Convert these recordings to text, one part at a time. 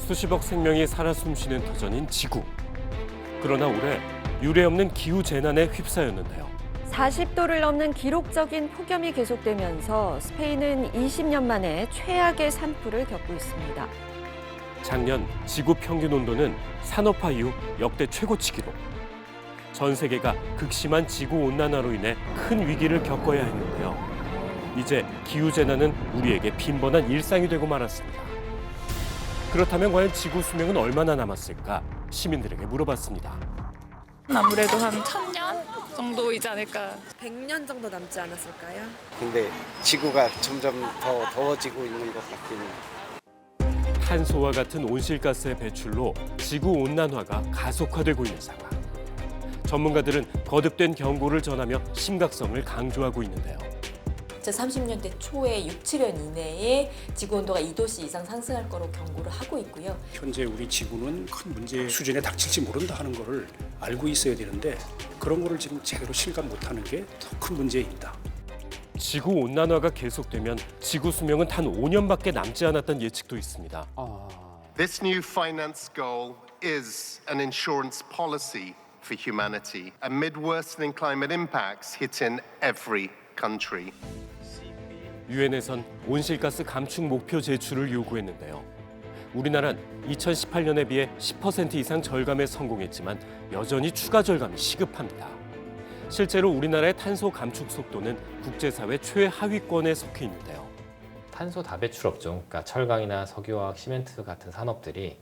수십억 생명이 살아 숨쉬는 터전인 지구. 그러나 올해 유례없는 기후 재난에 휩싸였는데요. 40도를 넘는 기록적인 폭염이 계속되면서 스페인은 20년 만에 최악의 산불을 겪고 있습니다. 작년 지구 평균 온도는 산업화 이후 역대 최고치 기록. 전 세계가 극심한 지구 온난화로 인해 큰 위기를 겪어야 했는데요. 이제 기후 재난은 우리에게 빈번한 일상이 되고 말았습니다. 그렇다면 과연 지구 수명은 얼마나 남았을까? 시민들에게 물어봤습니다. 아무래도 한 1000년 정도이지 않을까. 100년 정도 남지 않았을까요? 근데 지구가 점점 더 더워지고 있는 것 같긴 해요. 탄소와 같은 온실가스의 배출로 지구 온난화가 가속화되고 있는 상황. 전문가들은 거듭된 경고를 전하며 심각성을 강조하고 있는데요. 2030년대 초에 6, 7년 이내에 지구온도가 2도씨 이상 상승할 거로 경고를 하고 있고요. 현재 우리 지구는 큰 문제 수준에 닥칠지 모른다 하는 거를 알고 있어야 되는데 그런 거를 지금 제대로 실감 못하는 게 더 큰 문제입니다. 지구 온난화가 계속되면 지구 수명은 단 5년밖에 남지 않았다는 예측도 있습니다. This new finance goal is an insurance policy for humanity amid worsening climate impacts hitting every country. 유엔에선 온실가스 감축 목표 제출을 요구했는데요. 우리나라는 2018년에 비해 10% 이상 절감에 성공했지만 여전히 추가 절감이 시급합니다. 실제로 우리나라의 탄소 감축 속도는 국제사회 최하위권에 속해 있는데요. 탄소 다배출 업종, 그러니까 철강이나 석유화학, 시멘트 같은 산업들이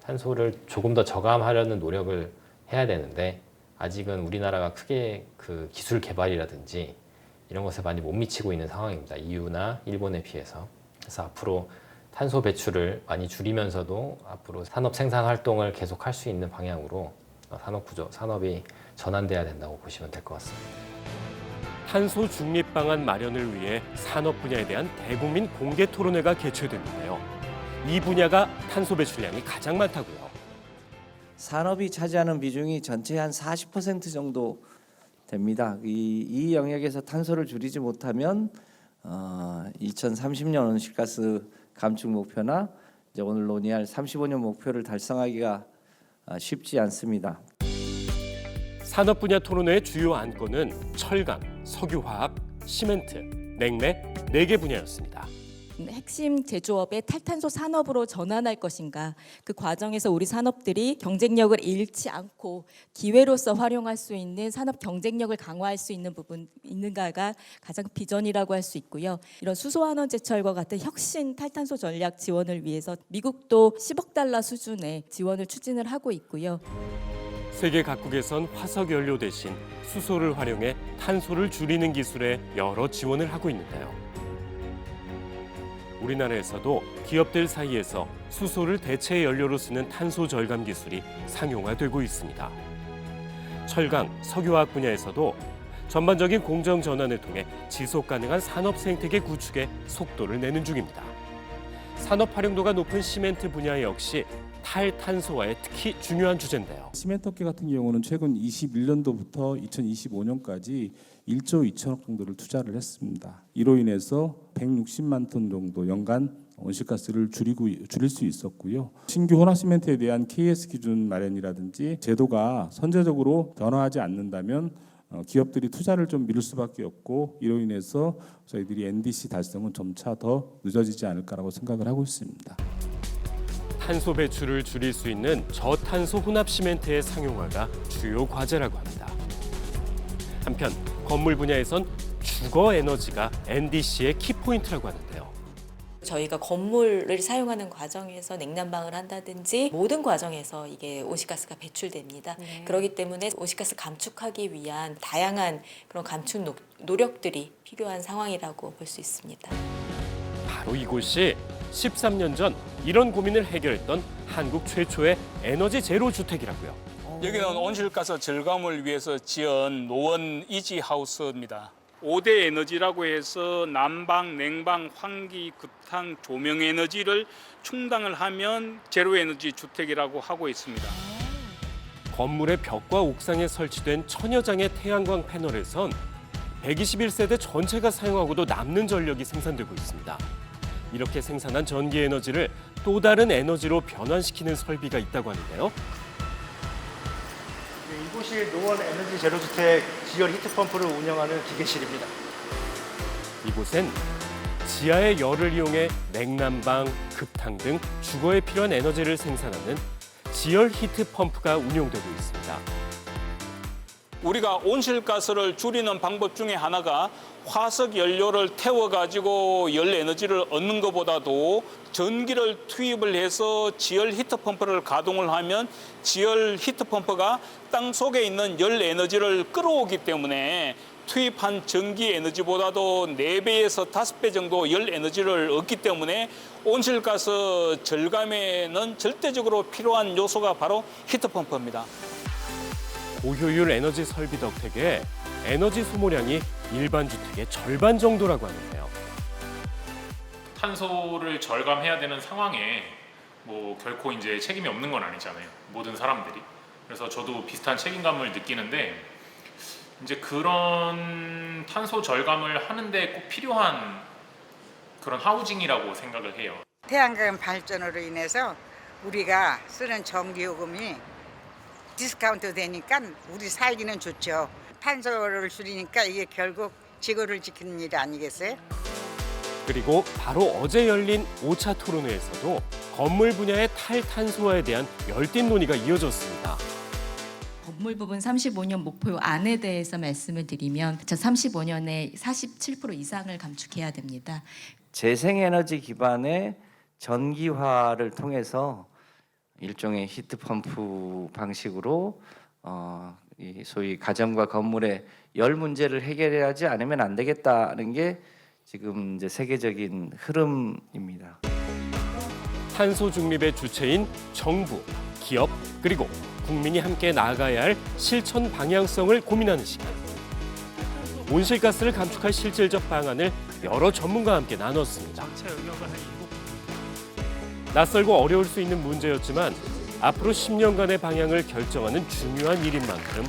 탄소를 조금 더 저감하려는 노력을 해야 되는데 아직은 우리나라가 크게 그 기술 개발이라든지 이런 것에 많이 못 미치고 있는 상황입니다. EU나 일본에 비해서. 그래서 앞으로 탄소 배출을 많이 줄이면서도 앞으로 산업 생산 활동을 계속할 수 있는 방향으로 산업 구조, 산업이 전환돼야 된다고 보시면 될 것 같습니다. 탄소 중립 방안 마련을 위해 산업 분야에 대한 대국민 공개 토론회가 개최됐는데요. 이 분야가 탄소 배출량이 가장 많다고요. 산업이 차지하는 비중이 전체의 한 40% 정도 됩니다. 이 영역에서 탄소를 줄이지 못하면 2030년 온실가스 감축 목표나 이제 오늘 논의할 35년 목표를 달성하기가 쉽지 않습니다. 산업 분야 토론회의 주요 안건은 철강, 석유화학, 시멘트, 냉매 4개 분야였습니다. 핵심 제조업의 탈탄소 산업으로 전환할 것인가, 그 과정에서 우리 산업들이 경쟁력을 잃지 않고 기회로서 활용할 수 있는 산업 경쟁력을 강화할 수 있는 부분 있는가가 가장 비전이라고 할 수 있고요. 이런 수소환원제철과 같은 혁신 탈탄소 전략 지원을 위해서 미국도 10억 달러 수준의 지원을 추진을 하고 있고요. 세계 각국에선 화석 연료 대신 수소를 활용해 탄소를 줄이는 기술에 여러 지원을 하고 있는데요. 우리나라에서도 기업들 사이에서 수소를 대체 연료로 쓰는 탄소 절감 기술이 상용화되고 있습니다. 철강, 석유화학 분야에서도 전반적인 공정 전환을 통해 지속 가능한 산업 생태계 구축에 속도를 내는 중입니다. 산업 활용도가 높은 시멘트 분야 역시 탈탄소화에 특히 중요한 주제인데요. 시멘트 업계 같은 경우는 최근 21년도부터 2025년까지 1조 2천억 정도를 투자를 했습니다. 이로 인해서 160만 톤 정도 연간 온실가스를 줄일 수 있었고요. 신규 혼합 시멘트에 대한 KS 기준 마련이라든지 제도가 선제적으로 변화하지 않는다면 기업들이 투자를 좀 미룰 수밖에 없고 이로 인해서 저희들이 NDC 달성은 점차 더 늦어지지 않을까라고 생각을 하고 있습니다. 탄소 배출을 줄일 수 있는 저탄소 혼합 시멘트의 상용화가 주요 과제라고 합니다. 한편 건물 분야에선 주거 에너지가 NDC의 키포인트라고 하는데요. 저희가 건물을 사용하는 과정에서 냉난방을 한다든지 모든 과정에서 이게 온실가스가 배출됩니다. 그렇기 때문에 온실가스 감축하기 위한 다양한 그런 감축 노력들이 필요한 상황이라고 볼 수 있습니다. 바로 이곳이 13년 전 이런 고민을 해결했던 한국 최초의 에너지 제로 주택이라고요. 여기는 온실가스 절감을 위해서 지은 노원 이지하우스입니다. 5대 에너지라고 해서 난방, 냉방, 환기, 급탕, 조명 에너지를 충당을 하면 제로 에너지 주택이라고 하고 있습니다. 건물의 벽과 옥상에 설치된 천여 장의 태양광 패널에선 121세대 전체가 사용하고도 남는 전력이 생산되고 있습니다. 이렇게 생산한 전기 에너지를 또 다른 에너지로 변환시키는 설비가 있다고 하는데요. 이곳이 노원 에너지 제로주택 지열 히트펌프를 운영하는 기계실입니다. 이곳엔 지하의 열을 이용해 냉난방, 급탕 등 주거에 필요한 에너지를 생산하는 지열 히트펌프가 운용되고 있습니다. 우리가 온실가스를 줄이는 방법 중에 하나가 화석 연료를 태워가지고 열 에너지를 얻는 것보다도 전기를 투입을 해서 지열 히트펌프를 가동을 하면 지열 히트펌프가 땅 속에 있는 열 에너지를 끌어오기 때문에 투입한 전기 에너지보다도 4배에서 5배 정도 열 에너지를 얻기 때문에 온실가스 절감에는 절대적으로 필요한 요소가 바로 히트펌프입니다. 고효율 에너지 설비 덕택에 에너지 소모량이 일반 주택의 절반 정도라고 하는데요. 탄소를 절감해야 되는 상황에 뭐 결코 이제 책임이 없는 건 아니잖아요. 모든 사람들이. 그래서 저도 비슷한 책임감을 느끼는데 이제 그런 탄소 절감을 하는데 꼭 필요한 그런 하우징이라고 생각을 해요. 태양광 발전으로 인해서 우리가 쓰는 전기요금이 디스카운트 되니까 우리 살기는 좋죠. 탄소를 줄이니까 이게 결국 지구를 지키는 일 아니겠어요? 그리고 바로 어제 열린 5차 토론회에서도 건물 분야의 탈탄소화에 대한 열띤 논의가 이어졌습니다. 건물 부분 35년 목표 안에 대해서 말씀을 드리면 35년에 47% 이상을 감축해야 됩니다. 재생에너지 기반의 전기화를 통해서 일종의 히트펌프 방식으로 이 소위 가정과 건물의 열 문제를 해결하지 않으면 안 되겠다는 게 지금 이제 세계적인 흐름입니다. 탄소 중립의 주체인 정부, 기업, 그리고 국민이 함께 나아가야 할 실천 방향성을 고민하는 시간. 온실가스를 감축할 실질적 방안을 여러 전문가와 함께 나눴습니다. 낯설고 어려울 수 있는 문제였지만 앞으로 10년간의 방향을 결정하는 중요한 일인 만큼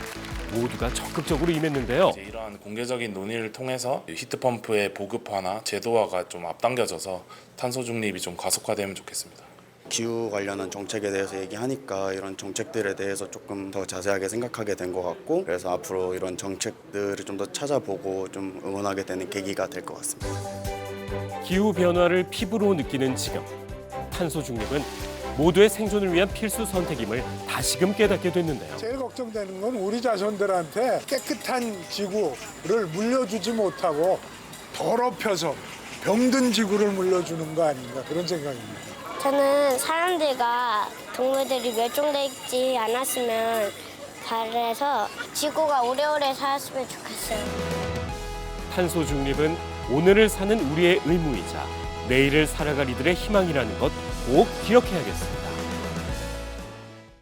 모두가 적극적으로 임했는데요. 이러한 공개적인 논의를 통해서 히트펌프의 보급화나 제도화가 좀 앞당겨져서 탄소 중립이 좀 가속화되면 좋겠습니다. 기후 관련한 정책에 대해서 얘기하니까 이런 정책들에 대해서 조금 더 자세하게 생각하게 된 것 같고, 그래서 앞으로 이런 정책들을 좀 더 찾아보고 좀 응원하게 되는 계기가 될 것 같습니다. 기후 변화를 피부로 느끼는 지금, 탄소 중립은 모두의 생존을 위한 필수 선택임을 다시금 깨닫게 됐는데요. 제일 걱정되는 건 우리 자손들한테 깨끗한 지구를 물려주지 못하고 더럽혀서 병든 지구를 물려주는 거 아닌가, 그런 생각입니다. 저는 사람들과 동물들이 멸종되지 않았으면 바라서 지구가 오래오래 살았으면 좋겠어요. 탄소 중립은 오늘을 사는 우리의 의무이자 내일을 살아갈 이들의 희망이라는 것 꼭 기억해야겠습니다.